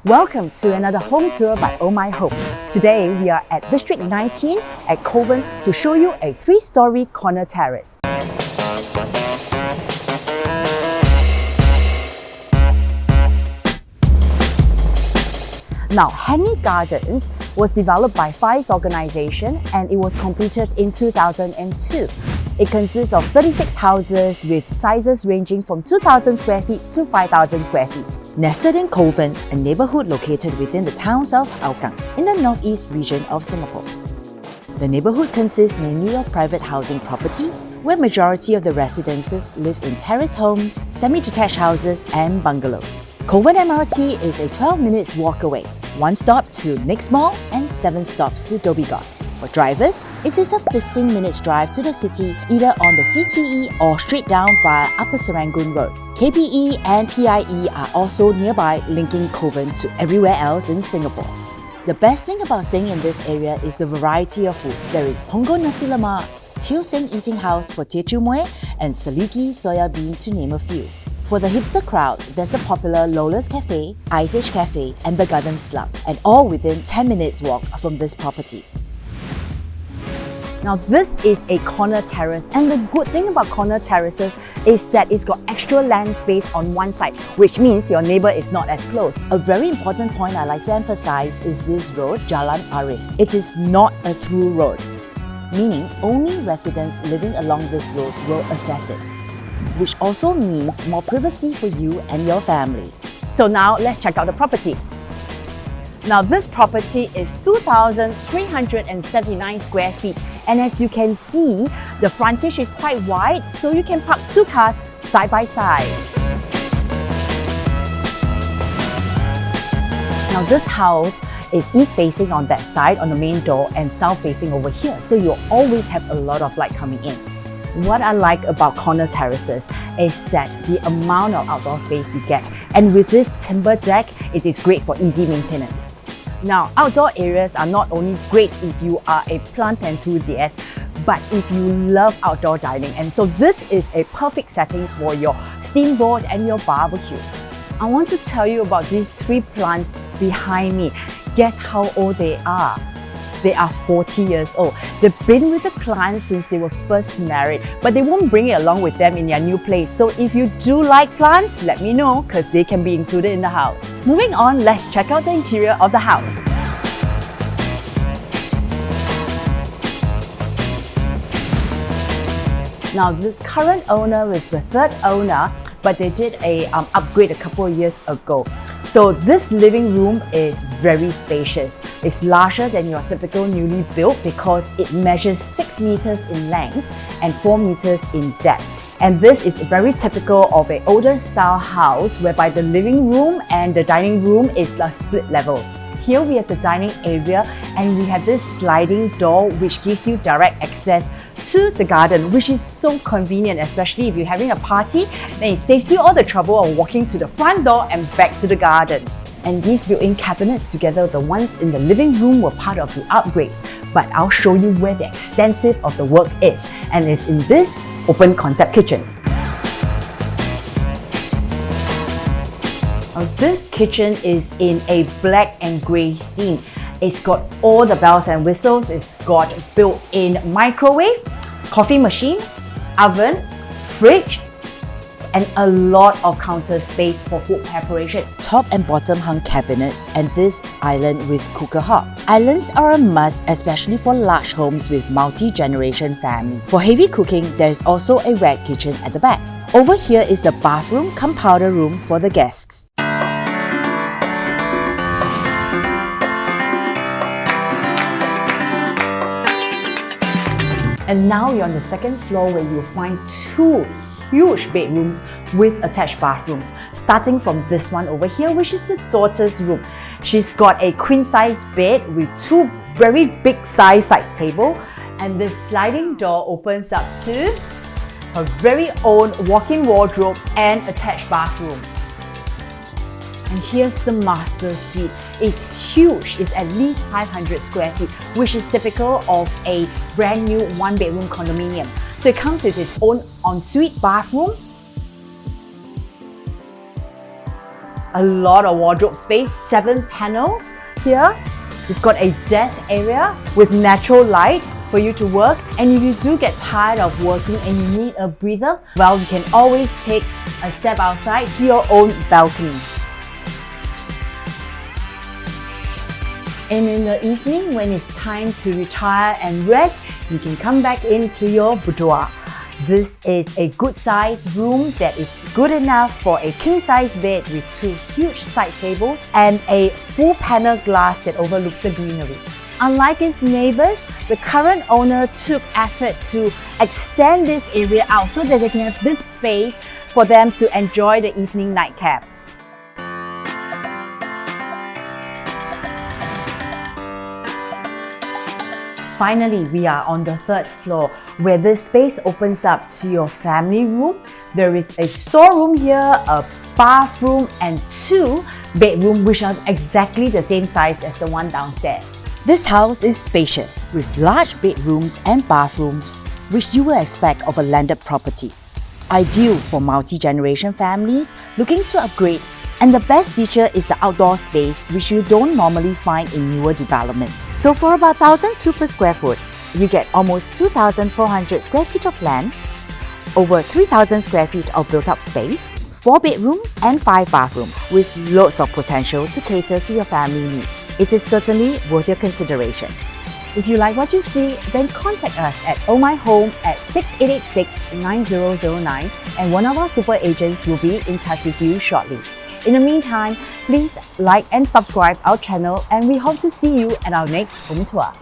Welcome to another home tour by Ohmyhome. Today we are at District 19 at Kovan to show you a 3-story corner terrace. Now, Henry Gardens was developed by FICE organisation and it was completed in 2002. It consists of 36 houses with sizes ranging from 2,000 square feet to 5,000 square feet. Nested in Kovan, a neighbourhood located within the towns of Hougang in the northeast region of Singapore. The neighbourhood consists mainly of private housing properties, where majority of the residences live in terrace homes, semi-detached houses and bungalows. Kovan MRT is a 12 minutes walk away, 1 stop to Next Mall and 7 stops to Dhoby Ghaut. For drivers, it is a 15 minutes drive to the city either on the CTE or straight down via Upper Serangoon Road. KPE and PIE are also nearby, linking Kovan to everywhere else in Singapore. The best thing about staying in this area is the variety of food. There is Punggol Nasi Lemak, Teo Seng Eating House for Teochew Mueh and Seligi Soya Bean to name a few. For the hipster crowd, there's the popular Lola's Cafe, Ice Age Cafe and the Garden Slug, and all within 10 minutes walk from this property. Now this is a corner terrace, and the good thing about corner terraces is that it's got extra land space on one side, which means your neighbour is not as close. A very important point I like to emphasize is this road, Jalan Arif. It is not a through road, meaning only residents living along this road will access it, which also means more privacy for you and your family. So now let's check out the property. Now this property is 2,379 square feet, and as you can see, the frontage is quite wide, so you can park 2 cars side by side. Now this house is east facing on that side on the main door and south facing over here, so you'll always have a lot of light coming in. What I like about corner terraces is that the amount of outdoor space you get, and with this timber deck, it is great for easy maintenance. Now, outdoor areas are not only great if you are a plant enthusiast, but if you love outdoor dining, and so this is a perfect setting for your steamboat and your barbecue. I want to tell you about these 3 plants behind me. Guess how old they are? They are 40 years old. They've been with the client since they were first married, but they won't bring it along with them in their new place. So if you do like plants, let me know, because they can be included in the house. Moving on, let's check out the interior of the house. Now this current owner is the 3rd owner, but they did a upgrade a couple of years ago. So this living room is very spacious. It's larger than your typical newly built because it measures 6 meters in length and 4 meters in depth. And this is very typical of an older style house whereby the living room and the dining room is a split level. Here we have the dining area, and we have this sliding door which gives you direct access to the garden, which is so convenient, especially if you're having a party. Then it saves you all the trouble of walking to the front door and back to the garden. And these built-in cabinets, together with the ones in the living room, were part of the upgrades. But I'll show you where the extensive of the work is, and it's in this open concept kitchen. Now, this kitchen is in a black and grey theme. It's got all the bells and whistles. It's got built-in microwave, coffee machine, oven, fridge, and a lot of counter space for food preparation. Top and bottom hung cabinets and this island with cooker hob. Islands are a must, especially for large homes with multi-generation family. For heavy cooking, there's also a wet kitchen at the back. Over here is the bathroom cum powder room for the guests. And now you're on the 2nd floor, where you'll find 2 huge bedrooms with attached bathrooms, starting from this one over here, which is the daughter's room. She's got a queen-size bed with 2 very big size side table, and this sliding door opens up to her very own walk-in wardrobe and attached bathroom. And here's the master suite. It's huge. It's at least 500 square feet, which is typical of a brand new 1-bedroom condominium. So it comes with its own ensuite bathroom, a lot of wardrobe space, 7 panels here. You've got a desk area with natural light for you to work. And if you do get tired of working and you need a breather, well, you can always take a step outside to your own balcony. And in the evening, when it's time to retire and rest, you can come back into your boudoir. This is a good size room that is good enough for a king size bed with 2 huge side tables and a full panel glass that overlooks the greenery. Unlike its neighbours, the current owner took effort to extend this area out so that they can have this space for them to enjoy the evening nightcap. Finally, we are on the 3rd floor where this space opens up to your family room. There is a storeroom here, a bathroom and 2 bedrooms which are exactly the same size as the one downstairs. This house is spacious with large bedrooms and bathrooms which you will expect of a landed property. Ideal for multi-generation families looking to upgrade, and the best feature is the outdoor space which you don't normally find in newer development. So for about 1,002 per square foot, you get almost 2,400 square feet of land, over 3,000 square feet of built-up space, 4 bedrooms and 5 bathrooms with loads of potential to cater to your family needs. It is certainly worth your consideration. If you like what you see, then contact us at Ohmyhome at 6886-9009 and one of our super agents will be in touch with you shortly. In the meantime, please like and subscribe our channel and we hope to see you at our next home tour.